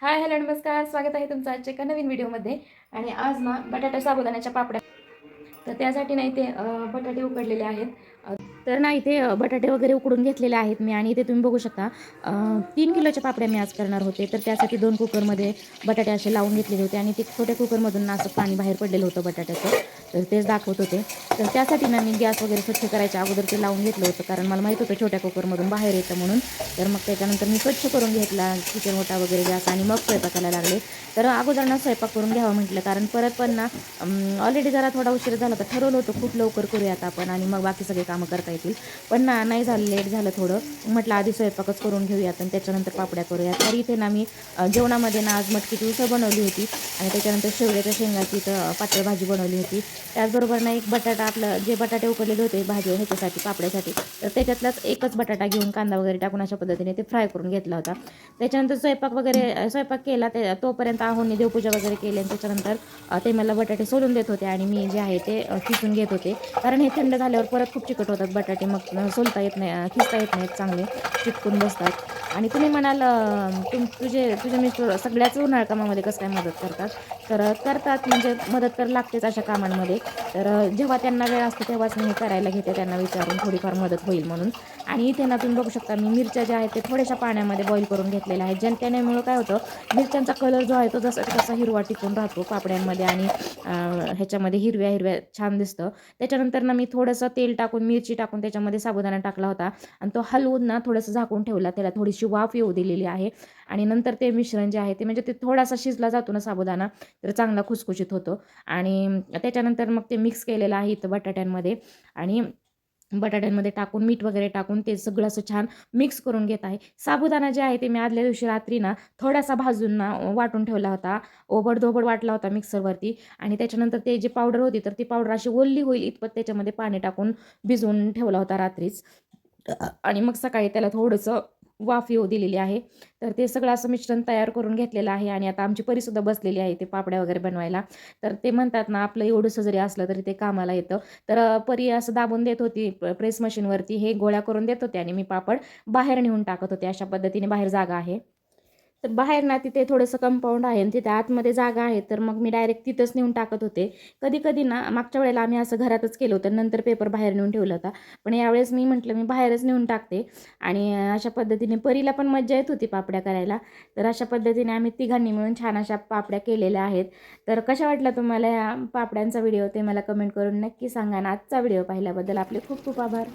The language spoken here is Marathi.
हाय हॅलो नमस्कार, स्वागत आहे तुमचं आजच्या एका नवीन व्हिडिओमध्ये. आणि आज ना बटाटा साबुदाण्याच्या पापड्या, तर त्यासाठी ना इथे बटाटे उकडलेले आहेत. तर ना इथे बटाटे वगैरे उकडून घेतलेले आहेत मी. आणि इथे तुम्ही बघू शकता 3 किलोच्या पापड्या मी आज करणार होते. तर त्यासाठी 2 कुकरमध्ये बटाटे असे लावून घेतलेले होते. आणि ते छोट्या कुकरमधून ना असं पाणी बाहेर पडलेलं होतं बटाट्याचं, तर तेच दाखवत होते. तर त्यासाठी ना मी गॅस वगैरे स्वच्छ करायच्या अगोदर ते लावून घेतलं होतं, कारण मला माहीत होतं छोट्या कुकरमधून बाहेर येतं म्हणून. तर मग त्याच्यानंतर मी स्वच्छ करून घेतला किचन ओटा वगैरे गॅस, आणि मग स्वयंपाकाला लागले. तर अगोदर ना स्वयंपाक करून घ्यावा म्हटलं, कारण परत पण ना ऑलरेडी जरा थोडा उशीर झाला होता. ठरवलं होतं खूप लवकर करूयात आपण आणि मग बाकी सगळे कामं करता येतील, पण ना नाही झालं, लेट झालं थोडं. म्हटलं आधी स्वयंपाकच करून घेऊयात आणि त्याच्यानंतर पापड्या करूयात. तर इथे ना मी जेवणामध्ये ना आज मटकीची उसळ बनवली होती, आणि त्याच्यानंतर शेवग्याच्या शेंगाची तर पातळ भाजी बनवली होती. त्याचबरोबर ना एक बटाटा, आपलं जे बटाटे उकडलेले होते भाजी ह्याच्यासाठी पापड्यासाठी, तर त्याच्यातलाच एकच बटाटा घेऊन कांदा वगैरे टाकून अशा पद्धतीने ते फ्राय करून घेतला होता. त्याच्यानंतर स्वयंपाक केला, ते तोपर्यंत आहोंनी देवपूजा वगैरे केली. आणि त्याच्यानंतर ते मला बटाटे सोलून देत होते आणि मी जे आहे ते खिसून घेत होते, कारण हे थंड झाल्यावर परत खूप चिकट होतात बटाटे, मग सोलता येत नाही, खिसता येत नाहीत, चांगले चिटकून बसतात. आणि तुम्ही म्हणाल तुझे मिस्टर सगळ्याच उन्हाळ कामामध्ये कसं काय मदत करतात? तर करतात, म्हणजे मदत तर लागतेच अशा कामांमध्ये. तर जेव्हा त्यांना वेळ असतो तेव्हाच मी हे करायला घेते, त्यांना विचारून थोडीफार मदत होईल म्हणून. आणि इथे ना तुम्ही बघू शकता मी मिरच्या ज्या आहेत ते थोड्याशा पाण्यामध्ये बॉईल करून घेतलेल्या आहेत, त्यामुळं काय होतं, मिरच्यांचा कलर जो आहे तो जसाच्या तसा हिरवा टिकून राहतो पापड्यांमध्ये, आणि ह्याच्यामध्ये हिरव्या हिरव्या छान दिसतं. त्याच्यानंतर ना मी थोडंसं तेल टाकून, मिरची टाकून त्याच्यामध्ये साबुदाणा टाकला होता, आणि तो हलवून ना थोडंसं झाकून ठेवला, त्याला थोडीशी वाफ येऊ दिलेली आहे. आणि नंतर ते मिश्रण जे आहे ते, म्हणजे ते थोडासा शिजला जातो ना साबुदाणा, तर चांगला खुसखुशीत होतो. आणि त्याच्यानंतर मग ते मिक्स केलेलं आहे इथं बटाट्यांमध्ये, आणि बटाट्यांमध्ये टाकून मीठ वगैरे टाकून ते सगळं असं छान मिक्स करून घेत आहे. साबुदाणा जे आहे ते मी आदल्या दिवशी रात्री ना थोडासा भाजून ना वाटून ठेवला होता, ओबडधोबड वाटला होता मिक्सरवरती. आणि त्याच्यानंतर ते जी पावडर होती, तर ती पावडर अशी ओल्ली होईल इतपत त्याच्यामध्ये पाणी टाकून भिजवून ठेवला होता रात्रीच. आणि मग सकाळी त्याला थोडंसं वाफ येऊ दिलेली आहे. तर ते सगळं असं मिश्रण तयार करून घेतलेलं आहे. आणि आता आमची परीसुद्धा बसलेली आहे ते पापड्या वगैरे बनवायला. तर ते म्हणतात ना, आपलं एवढंसं जरी असलं तरी ते कामाला येतं. तर परी असं दाबून देत होती प्रेस मशीनवरती, हे गोळ्या करून देत होते, आणि मी पापड बाहेर नेऊन टाकत होते. अशा पद्धतीने बाहेर जागा आहे. तर बाहेर ना तिथे थोडंसं कंपाऊंड आहे आणि तिथे आतमध्ये जागा आहे, तर मग मी डायरेक्ट तिथंच नेऊन टाकत होते. कधी-कधी ना मागच्या वेळेला आम्ही असं घरातच केलं होतं, नंतर पेपर बाहेर नेऊन ठेवला होता. पण यावेळेस मी म्हटलं मी बाहेरच नेऊन टाकते. आणि अशा पद्धतीने परीला पण मज्जा येत होती पापड्या करायला. तर अशा पद्धतीने आम्ही तिघांनी मिळून छान अशा पापड्या केलेल्या आहेत. तर कशा वाटल्या तुम्हाला या पापड्यांचा व्हिडिओ ते मला कमेंट करून नक्की सांगा. आणि आजचा व्हिडिओ पाहिल्याबद्दल आपले खूप खूप आभार.